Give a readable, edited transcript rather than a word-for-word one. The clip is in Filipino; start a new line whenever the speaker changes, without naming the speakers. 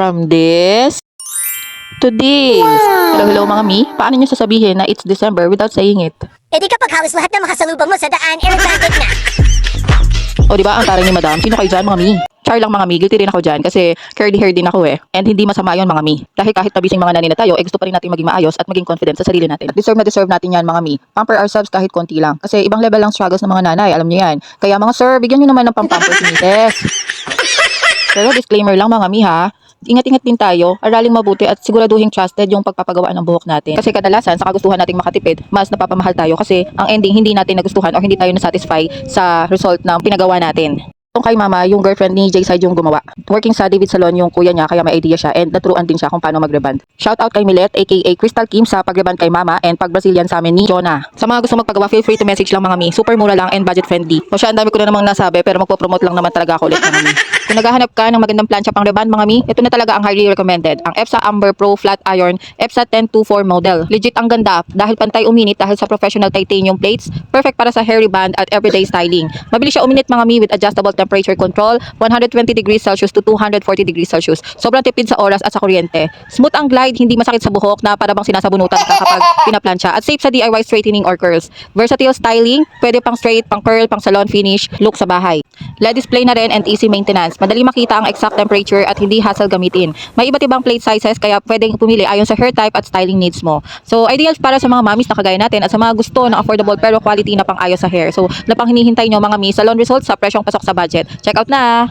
from this to this. Hello mga mi. Paano nyo sasabihin na it's December without saying it?
E di kapag halos lahat na makasalubong mo sa daan, granted na.
O diba ang taray ni madam? Sino kayo dyan mga mi? Char lang mga mi, guilty rin ako dyan kasi curly hair din ako eh. And hindi masama yon mga mi. Dahil kahit nabising mga nani na tayo, gusto pa rin natin maging maayos at maging confident sa sarili natin. Deserve na deserve natin yan mga mi. Pamper ourselves kahit konti lang. Kasi ibang level lang struggles ng mga nanay, alam niyo yan. Kaya mga sir, bigyan nyo naman ng pampamper si misis. Pero disclaimer lang mga mi ha. Ingat-ingat din tayo, araling mabuti at siguraduhin trusted yung pagpapagawa ng buhok natin. Kasi kadalasan sa kagustuhan nating makatipid, mas napapamahal tayo kasi ang ending hindi natin nagustuhan o hindi tayo nasatisfy sa result ng pinagawa natin. Kung kay mama, yung girlfriend ni J-Side yung gumawa. Working sa David Salon yung kuya niya kaya may idea siya and naturuan din siya kung paano mag-reband. Shout out kay Milet aka Crystal Kim sa pag-reband kay mama and pag-Brazilian sa amin ni Jonah. Sa mga gusto magpagawa, feel free to message lang mga mi. Super mura lang and budget friendly. O siya, ang dami ko na namang nasabi pero magpo-promote lang naman talaga ako ulit mga mi. Kung naghahanap ka ng magandang plancha pang reband mga mi, ito na talaga ang highly recommended. Ang EPSA Amber Pro Flat Iron EPSA 1024 model. Legit ang ganda dahil pantay uminit dahil sa professional titanium plates. Perfect para sa hair reband at everyday styling. Mabilis siya uminit mga mi with adjustable temperature control. 120 degrees Celsius to 240 degrees Celsius. Sobrang tipid sa oras at sa kuryente. Smooth ang glide, hindi masakit sa buhok na para bang sinasabunutan ka kapag pinaplansya. At safe sa DIY straightening or curls. Versatile styling, pwede pang straight, pang curl, pang salon finish, look sa bahay. LED display na rin and easy maintenance. Madali makita ang exact temperature at hindi hassle gamitin. May iba't ibang plate sizes kaya pwedeng pumili ayon sa hair type at styling needs mo. So ideal para sa mga mommies na kagaya natin at sa mga gusto ng affordable pero quality na pang ayos sa hair. So napang hinihintay nyo mga mi, salon results sa presyong pasok sa budget. Check out na!